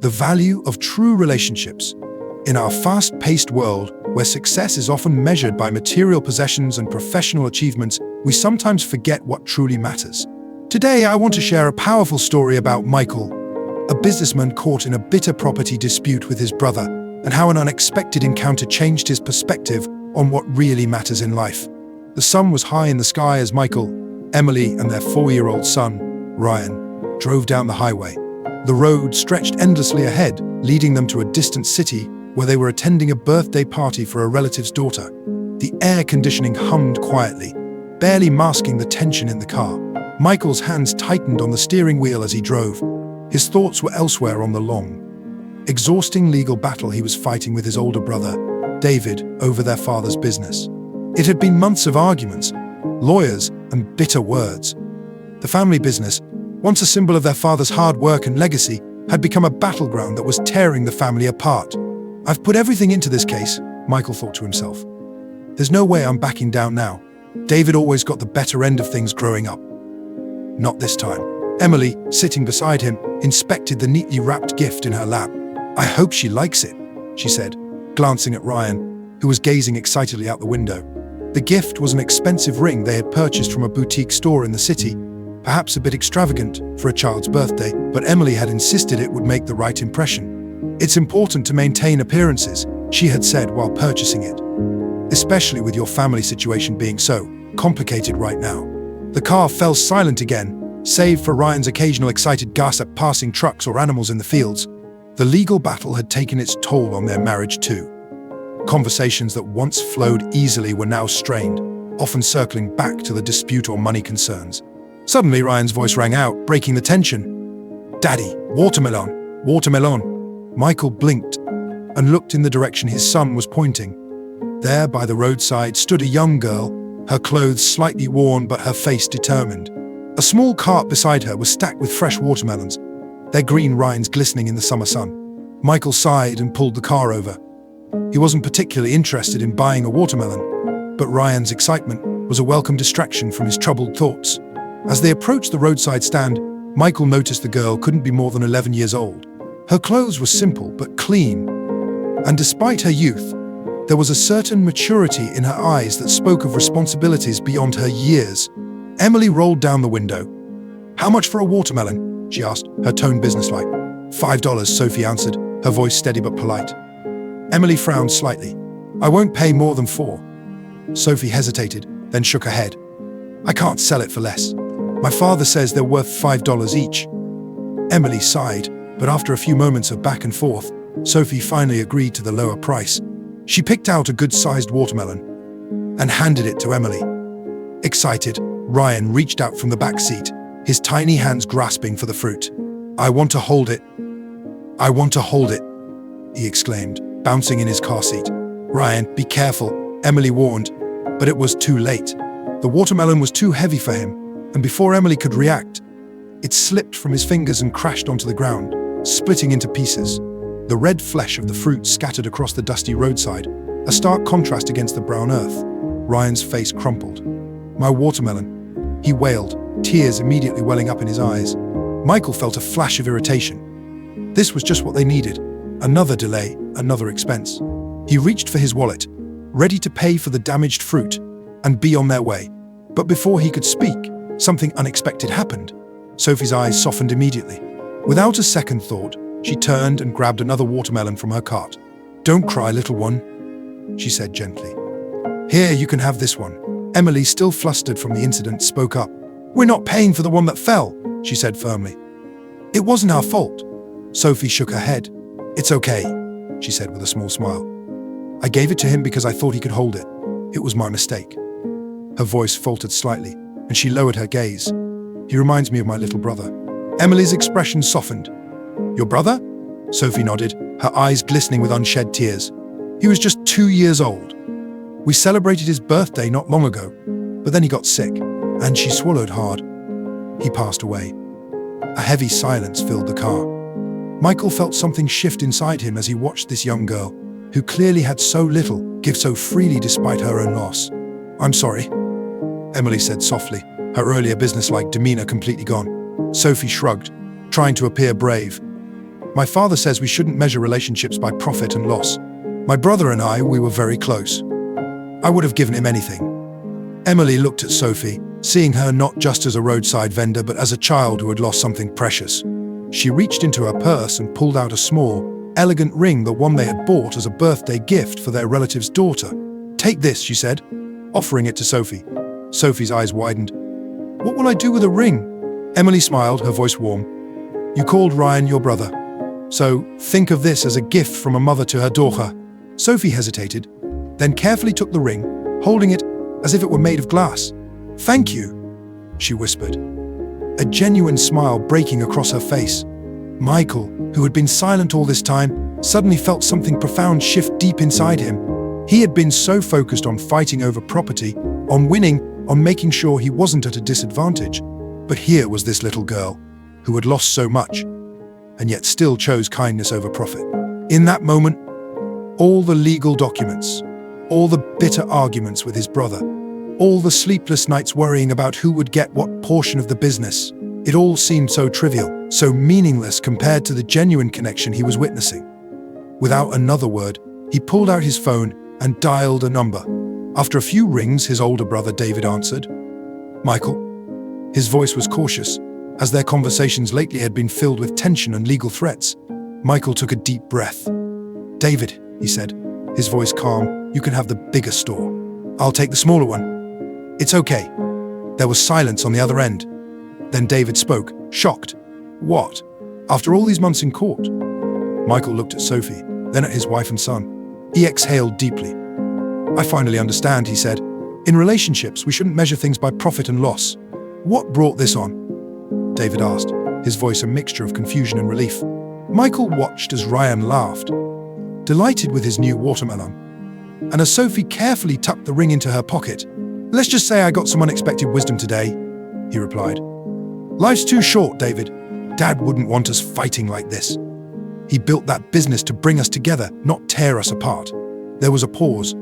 The value of true relationships. In our fast-paced world, where success is often measured by material possessions and professional achievements, we sometimes forget what truly matters. Today, I want to share a powerful story about Michael, a businessman caught in a bitter property dispute with his brother, and how an unexpected encounter changed his perspective on what really matters in life. The sun was high in the sky as Michael, Emily, and their 4-year-old son, Ryan, drove down the highway. The road stretched endlessly ahead, leading them to a distant city where they were attending a birthday party for a relative's daughter. The air conditioning hummed quietly, barely masking the tension in the car. Michael's hands tightened on the steering wheel as he drove. His thoughts were elsewhere on the long, exhausting legal battle he was fighting with his older brother, David, over their father's business. It had been months of arguments, lawyers, and bitter words. The family business, once a symbol of their father's hard work and legacy, had become a battleground that was tearing the family apart. "I've put everything into this case," Michael thought to himself. "There's no way I'm backing down now. David always got the better end of things growing up. Not this time." Emily, sitting beside him, inspected the neatly wrapped gift in her lap. "I hope she likes it," she said, glancing at Ryan, who was gazing excitedly out the window. The gift was an expensive ring they had purchased from a boutique store in the city, perhaps a bit extravagant for a child's birthday, but Emily had insisted it would make the right impression. "It's important to maintain appearances," she had said while purchasing it, "especially with your family situation being so complicated right now." The car fell silent again, save for Ryan's occasional excited gasp at passing trucks or animals in the fields. The legal battle had taken its toll on their marriage too. Conversations that once flowed easily were now strained, often circling back to the dispute or money concerns. Suddenly, Ryan's voice rang out, breaking the tension. "Daddy, watermelon, watermelon." Michael blinked and looked in the direction his son was pointing. There, by the roadside, stood a young girl, her clothes slightly worn but her face determined. A small cart beside her was stacked with fresh watermelons, their green rinds glistening in the summer sun. Michael sighed and pulled the car over. He wasn't particularly interested in buying a watermelon, but Ryan's excitement was a welcome distraction from his troubled thoughts. As they approached the roadside stand, Michael noticed the girl couldn't be more than 11 years old. Her clothes were simple but clean, and despite her youth, there was a certain maturity in her eyes that spoke of responsibilities beyond her years. Emily rolled down the window. "How much for a watermelon?" she asked, her tone businesslike. $5, Sophie answered, her voice steady but polite. Emily frowned slightly. "I won't pay more than $4. Sophie hesitated, then shook her head. "I can't sell it for less. My father says they're worth $5 each." Emily sighed, but after a few moments of back and forth, Sophie finally agreed to the lower price. She picked out a good-sized watermelon and handed it to Emily. Excited, Ryan reached out from the back seat, his tiny hands grasping for the fruit. "I want to hold it. I want to hold it," he exclaimed, bouncing in his car seat. "Ryan, be careful," Emily warned, but it was too late. The watermelon was too heavy for him, and before Emily could react, it slipped from his fingers and crashed onto the ground, splitting into pieces. The red flesh of the fruit scattered across the dusty roadside, a stark contrast against the brown earth. Ryan's face crumpled. "My watermelon," he wailed, tears immediately welling up in his eyes. Michael felt a flash of irritation. This was just what they needed. Another delay, another expense. He reached for his wallet, ready to pay for the damaged fruit and be on their way. But before he could speak, something unexpected happened. Sophie's eyes softened immediately. Without a second thought, she turned and grabbed another watermelon from her cart. "Don't cry, little one," she said gently. "Here, you can have this one." Emily, still flustered from the incident, spoke up. "We're not paying for the one that fell," she said firmly. "It wasn't our fault." Sophie shook her head. "It's okay," she said with a small smile. "I gave it to him because I thought he could hold it. It was my mistake." Her voice faltered slightly, and she lowered her gaze. "He reminds me of my little brother." Emily's expression softened. "Your brother?" Sophie nodded, her eyes glistening with unshed tears. "He was just 2 years old. We celebrated his birthday not long ago, but then he got sick," and she swallowed hard. "He passed away." A heavy silence filled the car. Michael felt something shift inside him as he watched this young girl, who clearly had so little, give so freely despite her own loss. "I'm sorry," Emily said softly, her earlier businesslike demeanor completely gone. Sophie shrugged, trying to appear brave. My father says we shouldn't measure relationships by profit and loss. My brother and I, we were very close. I would have given him anything. Emily looked at Sophie, seeing her not just as a roadside vendor, but as a child who had lost something precious. She reached into her purse and pulled out a small, elegant ring, the one they had bought as a birthday gift for their relative's daughter. "Take this," she said, offering it to Sophie. Sophie's eyes widened. "What will I do with a ring?" Emily smiled, her voice warm. "You called Ryan your brother. So think of this as a gift from a mother to her daughter." Sophie hesitated, then carefully took the ring, holding it as if it were made of glass. "Thank you," she whispered, a genuine smile breaking across her face. Michael, who had been silent all this time, suddenly felt something profound shift deep inside him. He had been so focused on fighting over property, on winning, on making sure he wasn't at a disadvantage. But here was this little girl, who had lost so much, and yet still chose kindness over profit. In that moment, all the legal documents, all the bitter arguments with his brother, all the sleepless nights worrying about who would get what portion of the business, it all seemed so trivial, so meaningless compared to the genuine connection he was witnessing. Without another word, he pulled out his phone and dialed a number. After a few rings, his older brother David answered. "Michael?" His voice was cautious, as their conversations lately had been filled with tension and legal threats. Michael took a deep breath. "David," he said, his voice calm, "you can have the bigger store. I'll take the smaller one." "It's okay." There was silence on the other end. Then David spoke, shocked. "What? After all these months in court?" Michael looked at Sophie, then at his wife and son. He exhaled deeply. "I finally understand," he said. "In relationships, we shouldn't measure things by profit and loss." "What brought this on?" David asked, his voice a mixture of confusion and relief. Michael watched as Ryan laughed, delighted with his new watermelon. And as Sophie carefully tucked the ring into her pocket, "Let's just say I got some unexpected wisdom today," he replied. "Life's too short, David. Dad wouldn't want us fighting like this. He built that business to bring us together, not tear us apart." There was a pause,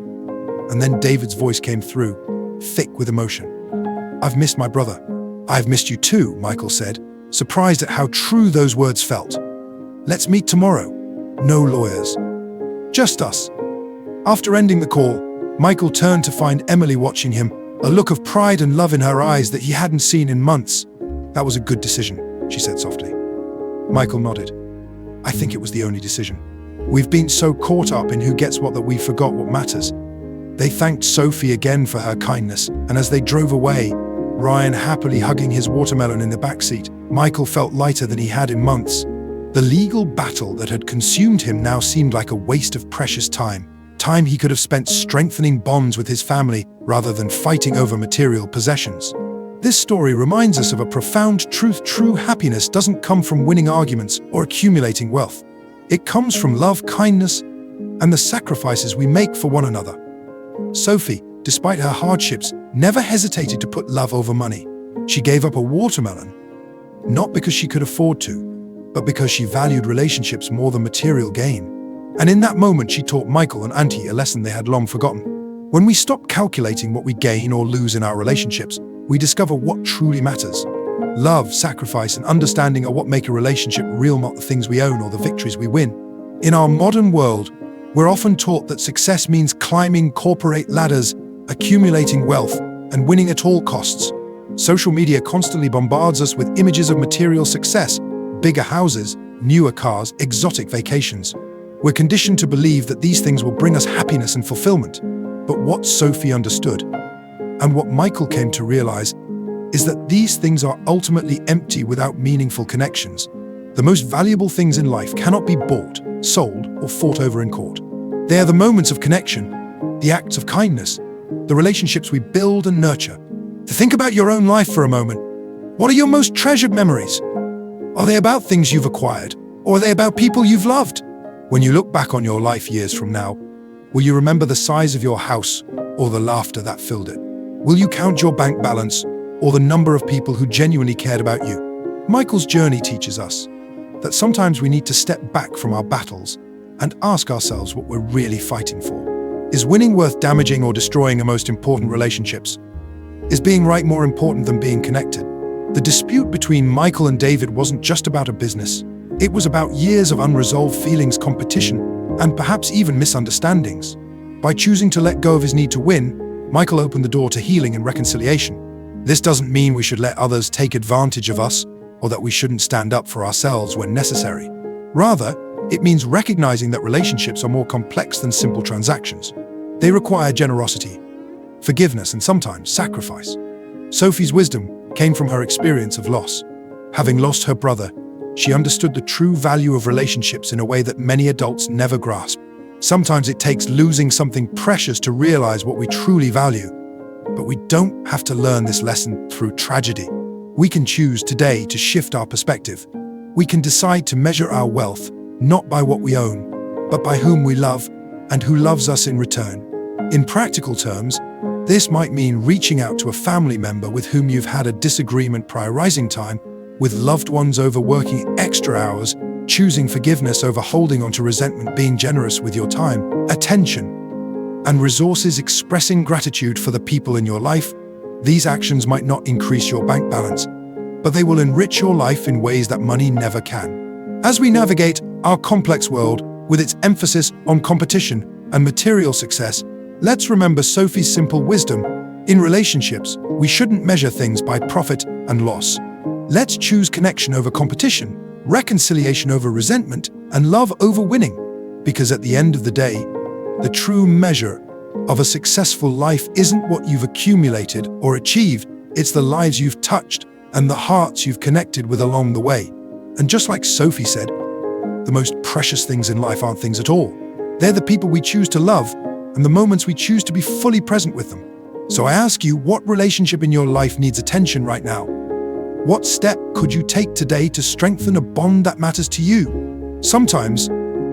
and then David's voice came through, thick with emotion. "I've missed my brother." "I've missed you too," Michael said, surprised at how true those words felt. "Let's meet tomorrow. No lawyers. Just us." After ending the call, Michael turned to find Emily watching him, a look of pride and love in her eyes that he hadn't seen in months. "That was a good decision," she said softly. Michael nodded. "I think it was the only decision. We've been so caught up in who gets what that we forgot what matters." They thanked Sophie again for her kindness, and as they drove away, Ryan happily hugging his watermelon in the backseat, Michael felt lighter than he had in months. The legal battle that had consumed him now seemed like a waste of precious time he could have spent strengthening bonds with his family rather than fighting over material possessions. This story reminds us of a profound truth: true happiness doesn't come from winning arguments or accumulating wealth. It comes from love, kindness, and the sacrifices we make for one another. Sophie, despite her hardships, never hesitated to put love over money. She gave up a watermelon, not because she could afford to, but because she valued relationships more than material gain. And in that moment, she taught Michael and Auntie a lesson they had long forgotten. When we stop calculating what we gain or lose in our relationships, we discover what truly matters. Love, sacrifice, and understanding are what make a relationship real, not the things we own or the victories we win. In our modern world, we're often taught that success means climbing corporate ladders, accumulating wealth, and winning at all costs. Social media constantly bombards us with images of material success, bigger houses, newer cars, exotic vacations. We're conditioned to believe that these things will bring us happiness and fulfillment. But what Sophie understood, and what Michael came to realize, is that these things are ultimately empty without meaningful connections. The most valuable things in life cannot be bought, sold, or fought over in court. They are the moments of connection, the acts of kindness, the relationships we build and nurture. To think about your own life for a moment. What are your most treasured memories? Are they about things you've acquired, or are they about people you've loved? When you look back on your life years from now, will you remember the size of your house or the laughter that filled it? Will you count your bank balance or the number of people who genuinely cared about you? Michael's journey teaches us that sometimes we need to step back from our battles and ask ourselves what we're really fighting for. Is winning worth damaging or destroying the most important relationships? Is being right more important than being connected? The dispute between Michael and David wasn't just about a business. It was about years of unresolved feelings, competition, and perhaps even misunderstandings. By choosing to let go of his need to win, Michael opened the door to healing and reconciliation. This doesn't mean we should let others take advantage of us or that we shouldn't stand up for ourselves when necessary. Rather, it means recognizing that relationships are more complex than simple transactions. They require generosity, forgiveness, and sometimes sacrifice. Sophie's wisdom came from her experience of loss. Having lost her brother, she understood the true value of relationships in a way that many adults never grasp. Sometimes it takes losing something precious to realize what we truly value. But we don't have to learn this lesson through tragedy. We can choose today to shift our perspective. We can decide to measure our wealth not by what we own, but by whom we love and who loves us in return. In practical terms, this might mean reaching out to a family member with whom you've had a disagreement, prioritizing time with loved ones over working extra hours, choosing forgiveness over holding on to resentment, being generous with your time, attention, and resources, expressing gratitude for the people in your life. These actions might not increase your bank balance, but they will enrich your life in ways that money never can. As we navigate our complex world with its emphasis on competition and material success, let's remember Sophie's simple wisdom. In relationships, we shouldn't measure things by profit and loss. Let's choose connection over competition, reconciliation over resentment, and love over winning. Because at the end of the day, the true measure of a successful life isn't what you've accumulated or achieved, it's the lives you've touched and the hearts you've connected with along the way. And just like Sophie said, the most precious things in life aren't things at all. They're the people we choose to love and the moments we choose to be fully present with them. So I ask you, what relationship in your life needs attention right now? What step could you take today to strengthen a bond that matters to you? Sometimes,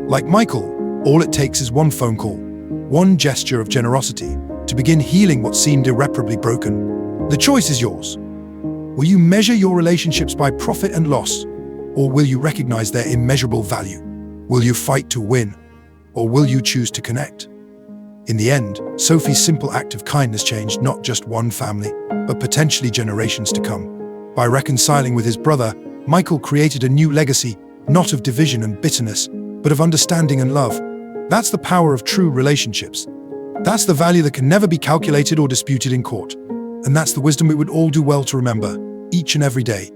like Michael, all it takes is one phone call, one gesture of generosity to begin healing what seemed irreparably broken. The choice is yours. Will you measure your relationships by profit and loss, or will you recognize their immeasurable value? Will you fight to win, or will you choose to connect? In the end, Sophie's simple act of kindness changed not just one family, but potentially generations to come. By reconciling with his brother, Michael created a new legacy, not of division and bitterness, but of understanding and love. That's the power of true relationships. That's the value that can never be calculated or disputed in court. And that's the wisdom we would all do well to remember, each and every day.